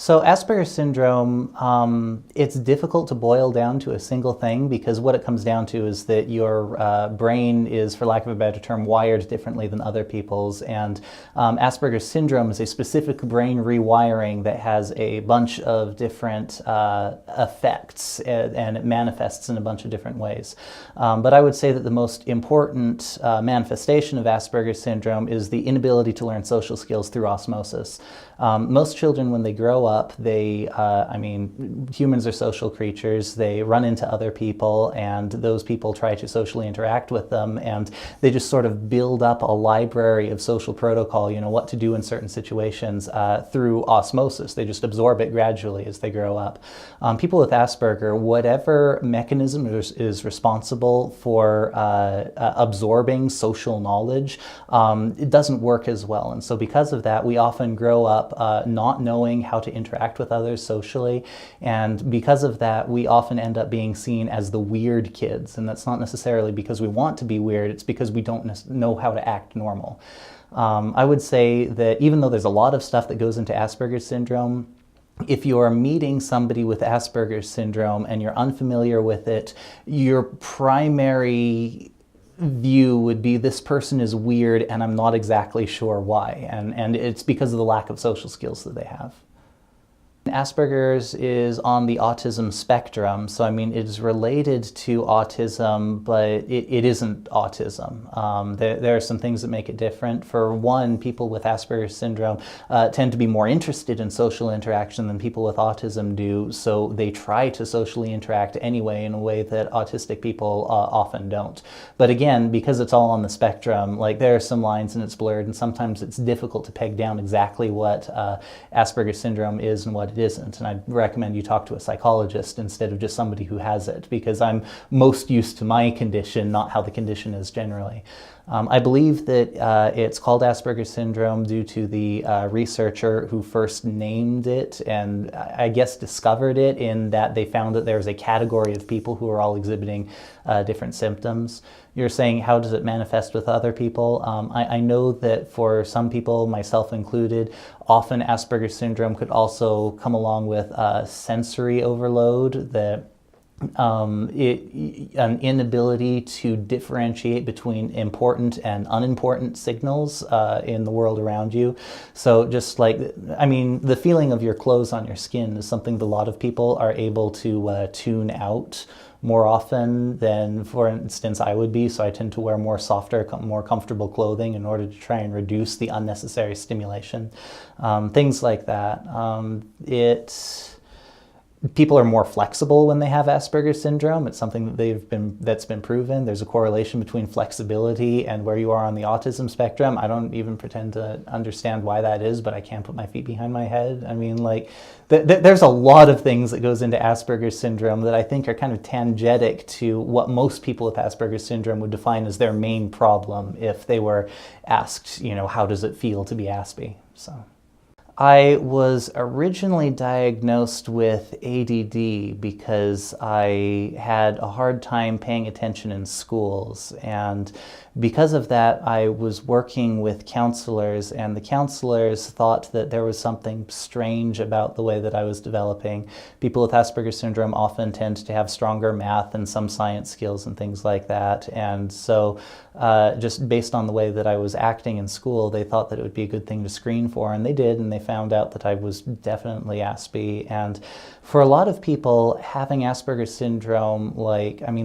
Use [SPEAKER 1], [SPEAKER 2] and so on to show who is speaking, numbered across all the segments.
[SPEAKER 1] So Asperger's syndrome, it's difficult to boil down to a single thing because what it comes down to is that your brain is, for lack of a better term, wired differently than other people's. And Asperger's syndrome is a specific brain rewiring that has a bunch of different effects, and it manifests in a bunch of different ways. But I would say that the most important manifestation of Asperger's syndrome is the inability to learn social skills through osmosis. Most children, when they grow up, humans are social creatures. They run into other people, and those people try to socially interact with them, and they just sort of build up a library of social protocol, what to do in certain situations through osmosis. They just absorb it gradually as they grow up. People with Asperger, whatever mechanism is responsible for absorbing social knowledge, it doesn't work as well. And so because of that, we often grow up not knowing how to interact with others socially, and because of that we often end up being seen as the weird kids, and that's not necessarily because we want to be weird, it's because we don't know how to act normal. I would say that even though there's a lot of stuff that goes into Asperger's syndrome, if you're meeting somebody with Asperger's syndrome and you're unfamiliar with it, your primary view would be this person is weird and I'm not exactly sure why, and it's because of the lack of social skills that they have. Asperger's is on the autism spectrum, so it is related to autism, but it isn't autism. There are some things that make it different. For one, people with Asperger's syndrome tend to be more interested in social interaction than people with autism do, so they try to socially interact anyway in a way that autistic people often don't. But again, because it's all on the spectrum, there are some lines and it's blurred, and sometimes it's difficult to peg down exactly what Asperger's syndrome is and what it isn't, and I'd recommend you talk to a psychologist instead of just somebody who has it, because I'm most used to my condition, not how the condition is generally. I believe that it's called Asperger's syndrome due to the researcher who first named it and I guess discovered it, in that they found that there's a category of people who are all exhibiting different symptoms. You're saying, how does it manifest with other people? I know that for some people, myself included, often Asperger's syndrome could also come along with sensory overload, that an inability to differentiate between important and unimportant signals in the world around you. So just the feeling of your clothes on your skin is something that a lot of people are able to tune out more often than, for instance, I would be. So I tend to wear more softer, more comfortable clothing in order to try and reduce the unnecessary stimulation. Things like that. People are more flexible when they have Asperger's syndrome. It's something that that's been proven. There's a correlation between flexibility and where you are on the autism spectrum. I don't even pretend to understand why that is, but I can't put my feet behind my head. There's a lot of things that goes into Asperger's syndrome that I think are kind of tangential to what most people with Asperger's syndrome would define as their main problem if they were asked, how does it feel to be Aspie? So. I was originally diagnosed with ADD because I had a hard time paying attention in schools, and because of that I was working with counselors, and the counselors thought that there was something strange about the way that I was developing. People with Asperger's syndrome often tend to have stronger math and some science skills and things like that, and so just based on the way that I was acting in school, they thought that it would be a good thing to screen for, and they did, and they found out that I was definitely Aspie. And for a lot of people, having Asperger's syndrome,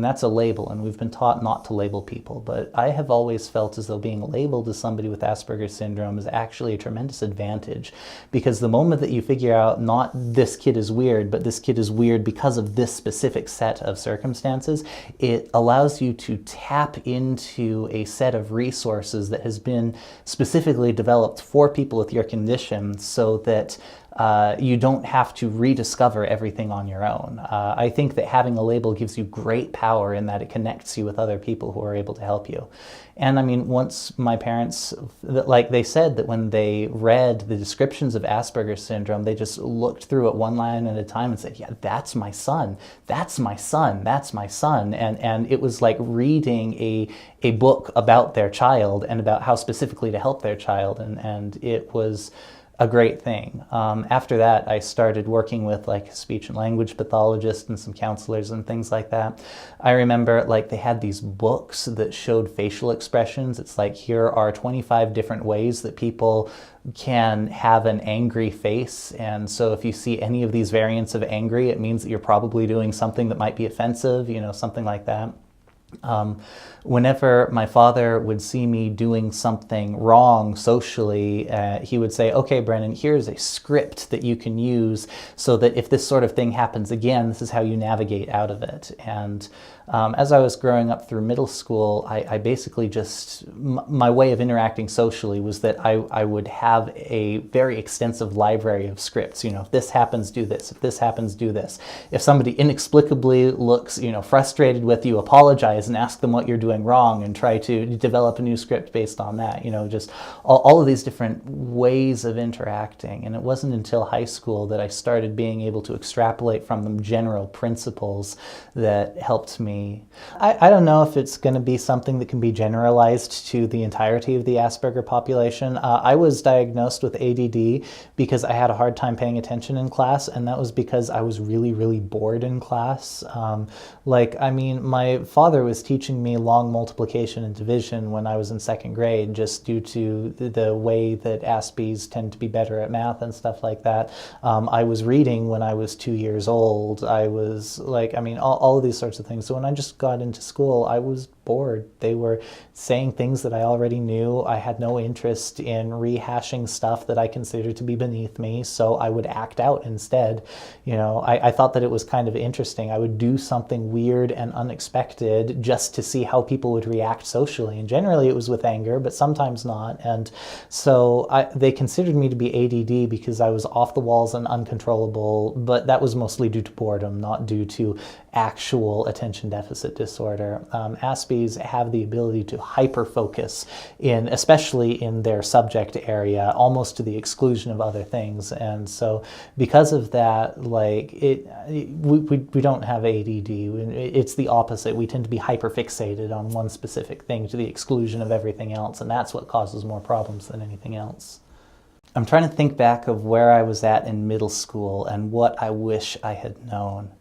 [SPEAKER 1] that's a label, and we've been taught not to label people, but I have always felt as though being labeled as somebody with Asperger's syndrome is actually a tremendous advantage, because the moment that you figure out not this kid is weird, but this kid is weird because of this specific set of circumstances, it allows you to tap into a set of resources that has been specifically developed for people with your condition, so that you don't have to rediscover everything on your own. I think that having a label gives you great power in that it connects you with other people who are able to help you. And once my parents, they said that when they read the descriptions of Asperger's syndrome, they just looked through it one line at a time and said, yeah, that's my son, that's my son, that's my son. And it was like reading a book about their child and about how specifically to help their child. And it was a great thing. After that, I started working with like speech and language pathologists and some counselors and things like that. I remember like they had these books that showed facial expressions. It's like, here are 25 different ways that people can have an angry face, and so if you see any of these variants of angry, it means that you're probably doing something that might be offensive, you know, something like that. Whenever my father would see me doing something wrong socially, he would say, okay, Brennan, here's a script that you can use so that if this sort of thing happens again, this is how you navigate out of it. And as I was growing up through middle school, I basically just, my way of interacting socially was that I would have a very extensive library of scripts. You know, if this happens, do this. If this happens, do this. If somebody inexplicably looks, you know, frustrated with you, apologize and ask them what you're doing wrong and try to develop a new script based on that. You know, just all of these different ways of interacting. And it wasn't until high school that I started being able to extrapolate from them general principles that helped me. I don't know if it's going to be something that can be generalized to the entirety of the Asperger population. I was diagnosed with ADD because I had a hard time paying attention in class, and that was because I was really, really bored in class. I mean, my father was teaching me long multiplication and division when I was in second grade, just due to the way that Aspies tend to be better at math and stuff like that. I was reading when I was 2 years old. I was like, I mean, all of these sorts of things. So when I just got into school, I was bored. They were saying things that I already knew. I had no interest in rehashing stuff that I considered to be beneath me, so I would act out instead. You know, I thought that it was kind of interesting. I would do something weird and unexpected just to see how people would react socially, and generally it was with anger, but sometimes not. And so they considered me to be ADD because I was off the walls and uncontrollable, but that was mostly due to boredom, not due to actual attention deficit disorder. Aspies have the ability to hyper-focus, especially in their subject area, almost to the exclusion of other things. And so because of that, like, we don't have ADD. It's the opposite. We tend to be hyper-fixated on one specific thing to the exclusion of everything else, and that's what causes more problems than anything else. I'm trying to think back of where I was at in middle school and what I wish I had known.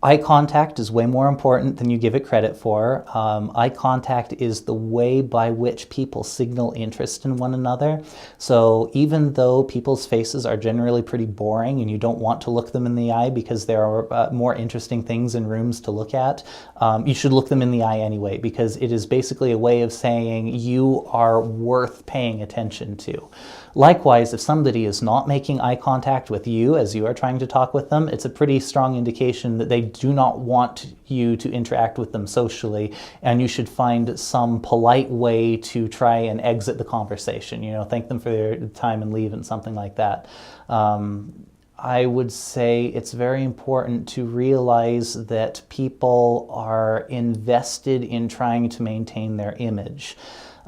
[SPEAKER 1] Eye contact is way more important than you give it credit for. Eye contact is the way by which people signal interest in one another. So even though people's faces are generally pretty boring and you don't want to look them in the eye because there are more interesting things in rooms to look at, you should look them in the eye anyway, because it is basically a way of saying you are worth paying attention to. Likewise, if somebody is not making eye contact with you as you are trying to talk with them, it's a pretty strong indication that they do not want you to interact with them socially, and you should find some polite way to try and exit the conversation. You know, thank them for their time and leave and something like that. I would say it's very important to realize that people are invested in trying to maintain their image.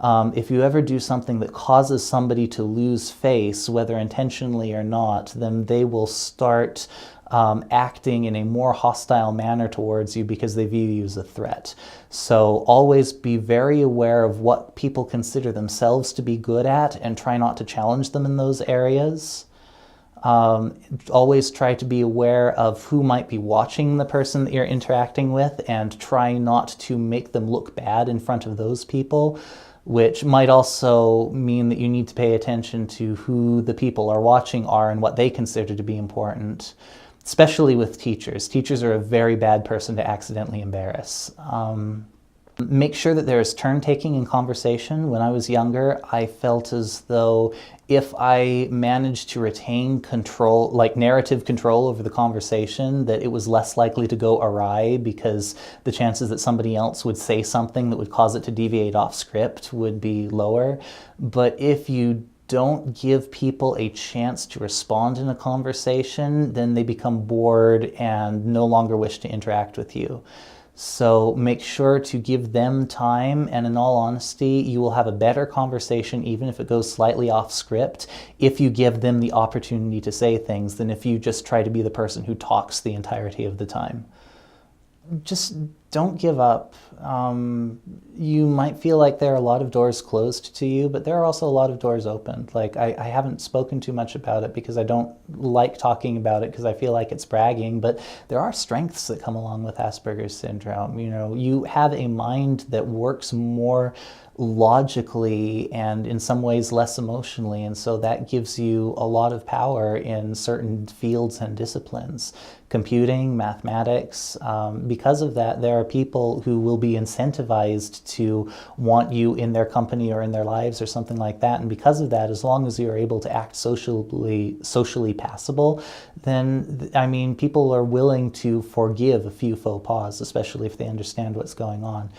[SPEAKER 1] If you ever do something that causes somebody to lose face, whether intentionally or not, then they will start acting in a more hostile manner towards you because they view you as a threat. So always be very aware of what people consider themselves to be good at and try not to challenge them in those areas. Always try to be aware of who might be watching the person that you're interacting with and try not to make them look bad in front of those people, which might also mean that you need to pay attention to who the people are watching are and what they consider to be important, especially with teachers. Teachers are a very bad person to accidentally embarrass. Make sure that there is turn-taking in conversation. When I was younger, I felt as though if I managed to retain control, like narrative control over the conversation, that it was less likely to go awry because the chances that somebody else would say something that would cause it to deviate off script would be lower. But if you don't give people a chance to respond in a conversation, then they become bored and no longer wish to interact with you. So make sure to give them time, and in all honesty, you will have a better conversation even if it goes slightly off script if you give them the opportunity to say things than if you just try to be the person who talks the entirety of the time. Just don't give up. You might feel like there are a lot of doors closed to you, but there are also a lot of doors open. Like, I haven't spoken too much about it because I don't like talking about it because I feel like it's bragging, but there are strengths that come along with Asperger's syndrome. You know, you have a mind that works more logically and in some ways less emotionally, and so that gives you a lot of power in certain fields and disciplines. Computing, mathematics. Because of that, there are people who will be incentivized to want you in their company or in their lives or something like that, and because of that, as long as you're able to act socially passable, then, I mean, people are willing to forgive a few faux pas, especially if they understand what's going on.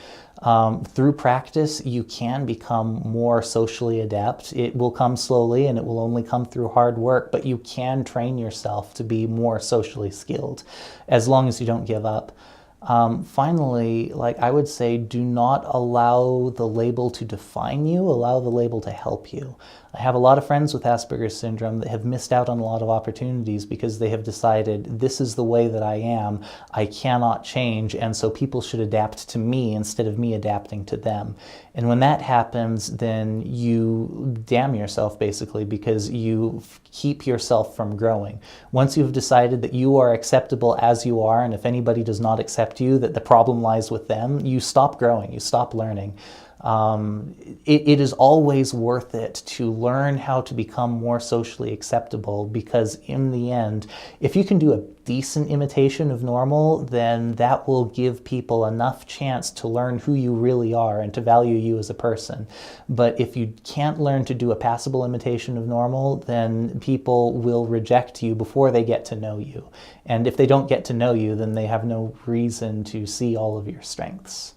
[SPEAKER 1] Through practice, you can become more socially adept. It will come slowly and it will only come through hard work, but you can train yourself to be more socially skilled as long as you don't give up. Finally, like, I would say, do not allow the label to define you, allow the label to help you. I have a lot of friends with Asperger's syndrome that have missed out on a lot of opportunities because they have decided, this is the way that I am, I cannot change, and so people should adapt to me instead of me adapting to them. And when that happens, then you damn yourself, basically, because you keep yourself from growing. Once you've decided that you are acceptable as you are, and if anybody does not accept you, that the problem lies with them, you stop growing, you stop learning. It is always worth it to learn how to become more socially acceptable, because in the end, if you can do a decent imitation of normal, then that will give people enough chance to learn who you really are and to value you as a person. But if you can't learn to do a passable imitation of normal, then people will reject you before they get to know you. And if they don't get to know you, then they have no reason to see all of your strengths.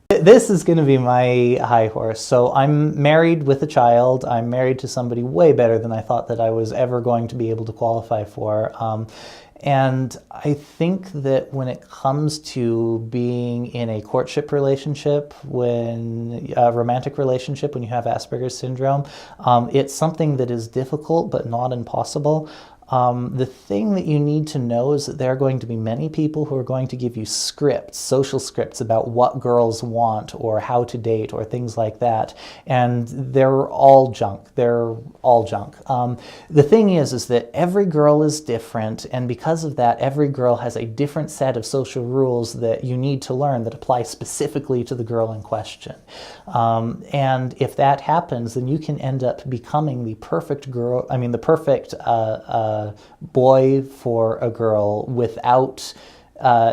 [SPEAKER 1] This is going to be my high horse. So I'm married with a child. I'm married to somebody way better than I thought that I was ever going to be able to qualify for. And I think that when it comes to being in a courtship relationship, when a romantic relationship, when you have Asperger's syndrome, it's something that is difficult but not impossible. The thing that you need to know is that there are going to be many people who are going to give you scripts, social scripts about what girls want or how to date or things like that. And they're all junk. They're all junk. The thing is that every girl is different, and because of that, every girl has a different set of social rules that you need to learn that apply specifically to the girl in question. And if that happens, then you can end up becoming the perfect girl, I mean, the perfect boy for a girl without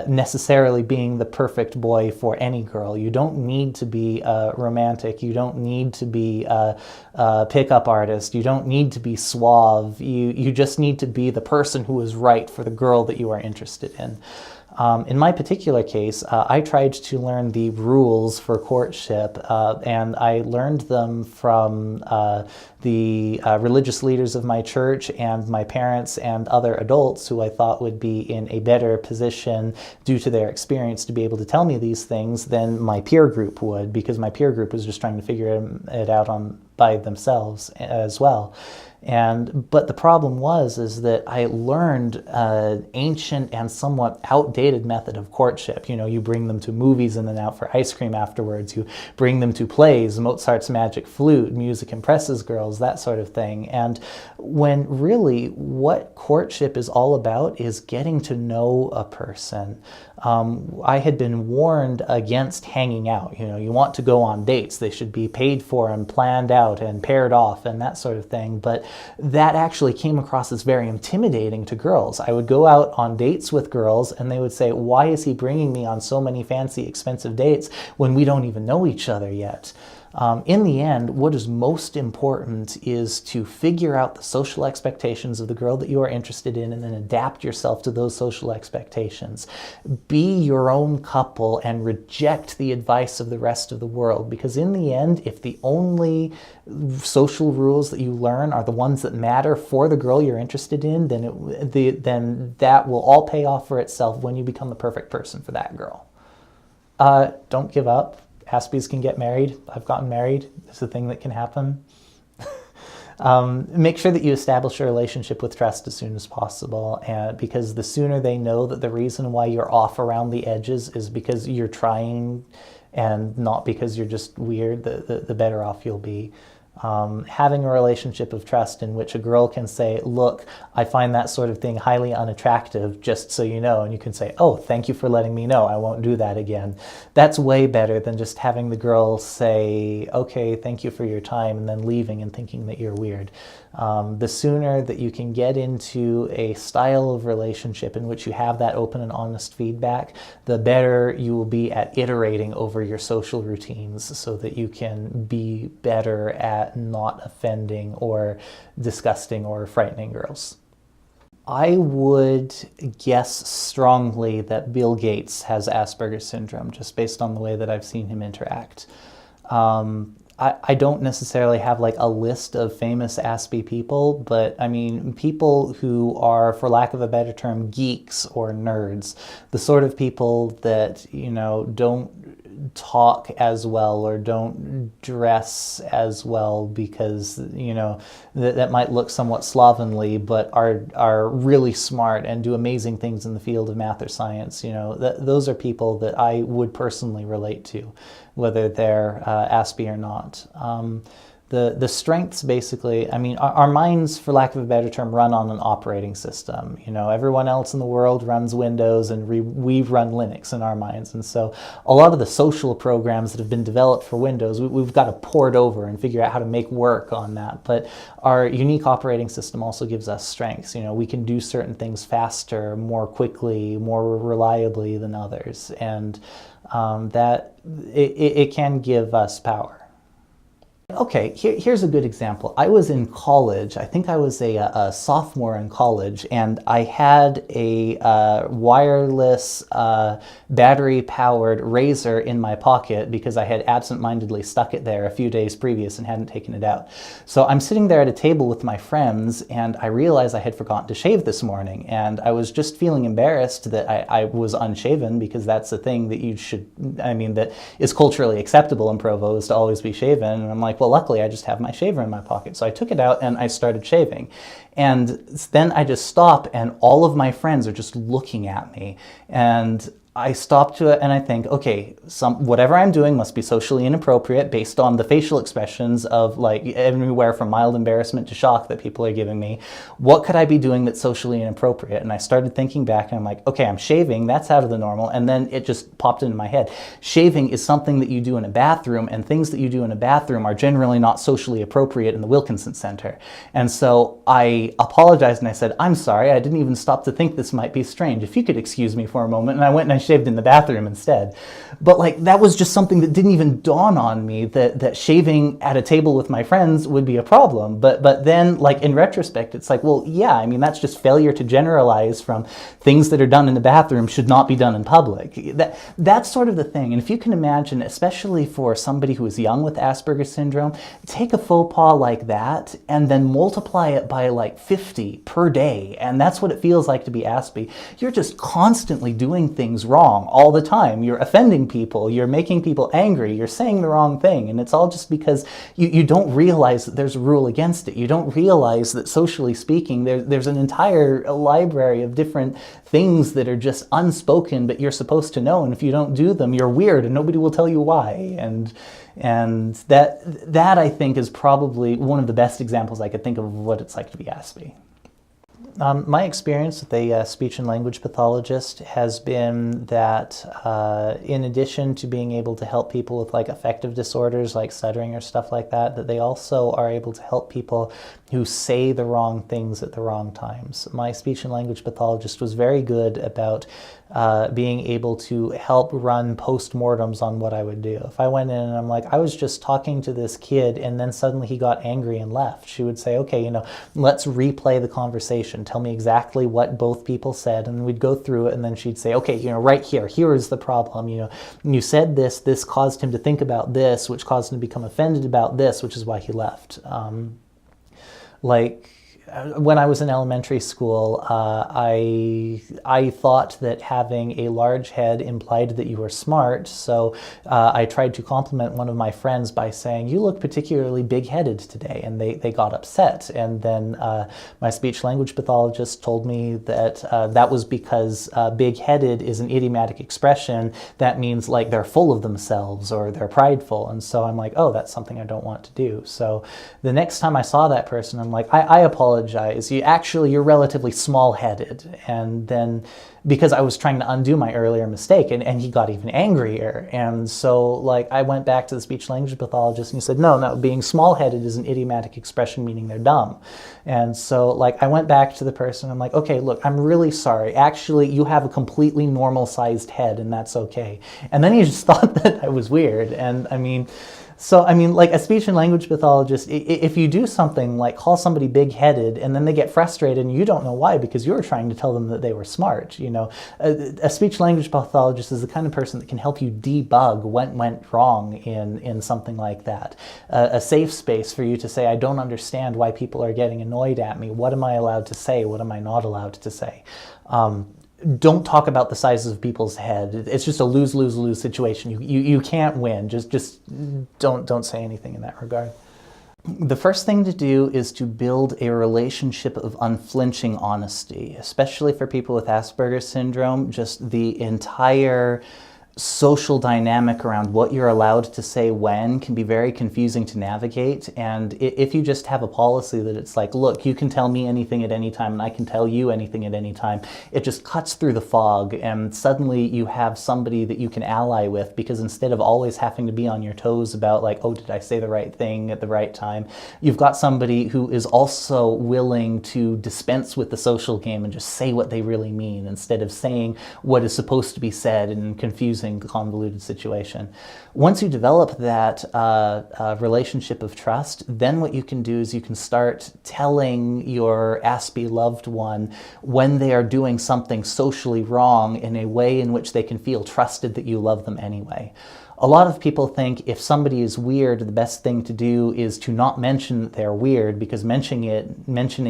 [SPEAKER 1] necessarily being the perfect boy for any girl. You don't need to be romantic. You don't need to be a pickup artist. You don't need to be suave. You just need to be the person who is right for the girl that you are interested in. In my particular case, I tried to learn the rules for courtship, and I learned them from the religious leaders of my church and my parents and other adults who I thought would be in a better position due to their experience to be able to tell me these things than my peer group would, because my peer group was just trying to figure it out by themselves as well. But the problem is that I learned an ancient and somewhat outdated method of courtship. You know, you bring them to movies and then out for ice cream afterwards. You bring them to plays, Mozart's Magic Flute, music impresses girls, that sort of thing. And when really what courtship is all about is getting to know a person. I had been warned against hanging out. You know, you want to go on dates. They should be paid for and planned out and paired off and that sort of thing. But that actually came across as very intimidating to girls. I would go out on dates with girls and they would say, why is he bringing me on so many fancy, expensive dates when we don't even know each other yet? In the end, what is most important is to figure out the social expectations of the girl that you are interested in and then adapt yourself to those social expectations. Be your own couple and reject the advice of the rest of the world, because in the end, if the only social rules that you learn are the ones that matter for the girl you're interested in, then that will all pay off for itself when you become the perfect person for that girl. Don't give up. Aspies can get married. I've gotten married. It's a thing that can happen. Make sure that you establish a relationship with trust as soon as possible, and because the sooner they know that the reason why you're off around the edges is because you're trying and not because you're just weird, the better off you'll be. Having a relationship of trust in which a girl can say, look, I find that sort of thing highly unattractive, just so you know, and you can say, oh, thank you for letting me know, I won't do that again. That's way better than just having the girl say, okay, thank you for your time, and then leaving and thinking that you're weird. The sooner that you can get into a style of relationship in which you have that open and honest feedback, the better you will be at iterating over your social routines so that you can be better at not offending or disgusting or frightening girls. I would guess strongly that Bill Gates has Asperger's syndrome, just based on the way that I've seen him interact. I don't necessarily have like a list of famous Aspie people, but I mean people who are, for lack of a better term, geeks or nerds, the sort of people that, you know, don't talk as well or don't dress as well because, you know, that might look somewhat slovenly, but are really smart and do amazing things in the field of math or science. You know, those are people that I would personally relate to, whether they're Aspie or not. The strengths, basically, I mean, our minds, for lack of a better term, run on an operating system. You know, everyone else in the world runs Windows, and we run Linux in our minds. And so a lot of the social programs that have been developed for Windows, we've got to port over and figure out how to make work on that. But our unique operating system also gives us strengths. You know, we can do certain things faster, more quickly, more reliably than others. And that it can give us power. Okay, here's a good example. I was in college, I think I was a sophomore in college, and I had a wireless battery-powered razor in my pocket because I had absent-mindedly stuck it there a few days previous and hadn't taken it out. So I'm sitting there at a table with my friends, and I realized I had forgotten to shave this morning, and I was just feeling embarrassed that I was unshaven, because that's the thing that you should, I mean, that is culturally acceptable in Provo, is to always be shaven. And I'm like, well, luckily I just have my shaver in my pocket. So I took it out and I started shaving. And then I just stop, and all of my friends are just looking at me. And I stop to it and I think, okay, whatever I'm doing must be socially inappropriate based on the facial expressions of like everywhere from mild embarrassment to shock that people are giving me. What could I be doing that's socially inappropriate? And I started thinking back, and I'm like, okay, I'm shaving, that's out of the normal. And then it just popped into my head. Shaving is something that you do in a bathroom, and things that you do in a bathroom are generally not socially appropriate in the Wilkinson Center. And so I apologized and I said, I'm sorry, I didn't even stop to think this might be strange. If you could excuse me for a moment. And I went and I shaved in the bathroom instead. But like, that was just something that didn't even dawn on me, that shaving at a table with my friends would be a problem. But then, like, in retrospect, it's like, well, yeah, I mean, that's just failure to generalize from things that are done in the bathroom should not be done in public. That's sort of the thing. And if you can imagine, especially for somebody who is young with Asperger's syndrome, take a faux pas like that and then multiply it by like 50 per day. And that's what it feels like to be Aspie. You're just constantly doing things wrong all the time. You're offending people, you're making people angry, you're saying the wrong thing, and it's all just because you don't realize that there's a rule against it. You don't realize that, socially speaking, there's an entire library of different things that are just unspoken but you're supposed to know, and if you don't do them, you're weird and nobody will tell you why. And that I think is probably one of the best examples I could think of what it's like to be Aspie. My experience with a speech and language pathologist has been that in addition to being able to help people with like affective disorders like stuttering or stuff like that, that they also are able to help people who say the wrong things at the wrong times. My speech and language pathologist was very good about being able to help run post-mortems on what I would do. If I went in and I'm like, I was just talking to this kid and then suddenly he got angry and left, she would say, okay, you know, let's replay the conversation. Tell me exactly what both people said, and we'd go through it, and then she'd say, okay, you know, right here is the problem. You know, you said this caused him to think about this, which caused him to become offended about this, which is why he left. when I was in elementary school, I thought that having a large head implied that you were smart, so I tried to compliment one of my friends by saying, "You look particularly big-headed today," and they got upset. And then my speech-language pathologist told me that that was because big-headed is an idiomatic expression that means like they're full of themselves or they're prideful. And so I'm like, oh, that's something I don't want to do. So the next time I saw that person, I'm like, I apologize. You're relatively small-headed. And then because I was trying to undo my earlier mistake, and he got even angrier. And so like I went back to the speech language pathologist and he said, no, being small-headed is an idiomatic expression meaning they're dumb. And so like I went back to the person, I'm like, okay, look, I'm really sorry. Actually, you have a completely normal-sized head and that's okay. And then he just thought that I was weird. And like a speech and language pathologist, if you do something like call somebody big-headed and then they get frustrated and you don't know why because you were trying to tell them that they were smart, a speech language pathologist is the kind of person that can help you debug what went wrong in something like that. A safe space for you to say, I don't understand why people are getting annoyed at me. What am I allowed to say? What am I not allowed to say? Don't talk about the sizes of people's head. It's just a lose-lose-lose situation. You can't win. Just don't say anything in that regard. The first thing to do is to build a relationship of unflinching honesty, especially for people with Asperger syndrome. Just the entire social dynamic around what you're allowed to say when can be very confusing to navigate. And if you just have a policy that it's like, look, you can tell me anything at any time and I can tell you anything at any time, it just cuts through the fog and suddenly you have somebody that you can ally with, because instead of always having to be on your toes about like, oh, did I say the right thing at the right time, you've got somebody who is also willing to dispense with the social game and just say what they really mean instead of saying what is supposed to be said in confusing, convoluted situation. Once you develop that relationship of trust, then what you can do is you can start telling your Aspie loved one when they are doing something socially wrong in a way in which they can feel trusted that you love them anyway. A lot of people think if somebody is weird, the best thing to do is to not mention that they're weird, because mentioning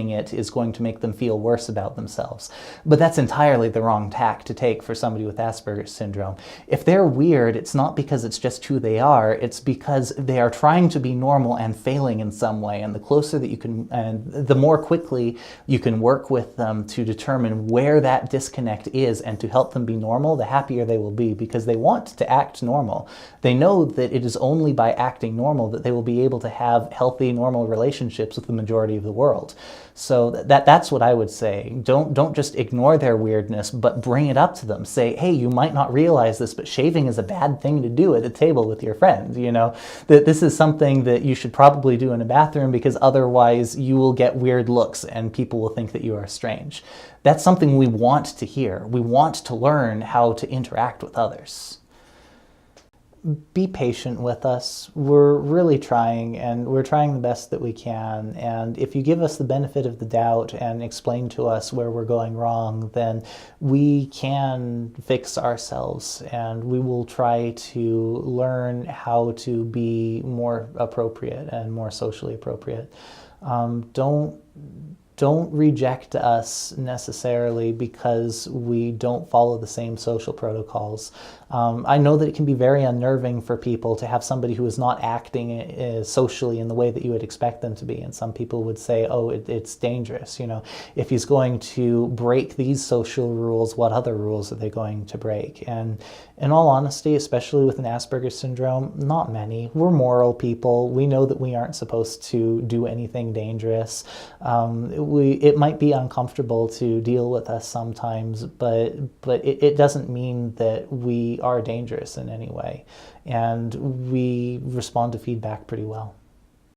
[SPEAKER 1] it is going to make them feel worse about themselves. But that's entirely the wrong tack to take for somebody with Asperger's syndrome. If they're weird, it's not because it's just who they are, it's because they are trying to be normal and failing in some way. And the closer that you can, and the more quickly you can work with them to determine where that disconnect is and to help them be normal, the happier they will be, because they want to act normal. They know that it is only by acting normal that they will be able to have healthy, normal relationships with the majority of the world. So that's what I would say. Don't just ignore their weirdness, but bring it up to them. Say, hey, you might not realize this, but shaving is a bad thing to do at a table with your friends. That this is something that you should probably do in a bathroom, because otherwise you will get weird looks and people will think that you are strange. That's something we want to hear. We want to learn how to interact with others. Be patient with us. We're really trying, and we're trying the best that we can. And if you give us the benefit of the doubt and explain to us where we're going wrong, then we can fix ourselves, and we will try to learn how to be more appropriate and more socially appropriate. Don't reject us necessarily because we don't follow the same social protocols. I know that it can be very unnerving for people to have somebody who is not acting socially in the way that you would expect them to be. And some people would say, oh, it's dangerous. If he's going to break these social rules, what other rules are they going to break? And in all honesty, especially with an Asperger's syndrome, not many. We're moral people. We know that we aren't supposed to do anything dangerous. It might be uncomfortable to deal with us sometimes, but it doesn't mean that we are dangerous in any way. And we respond to feedback pretty well.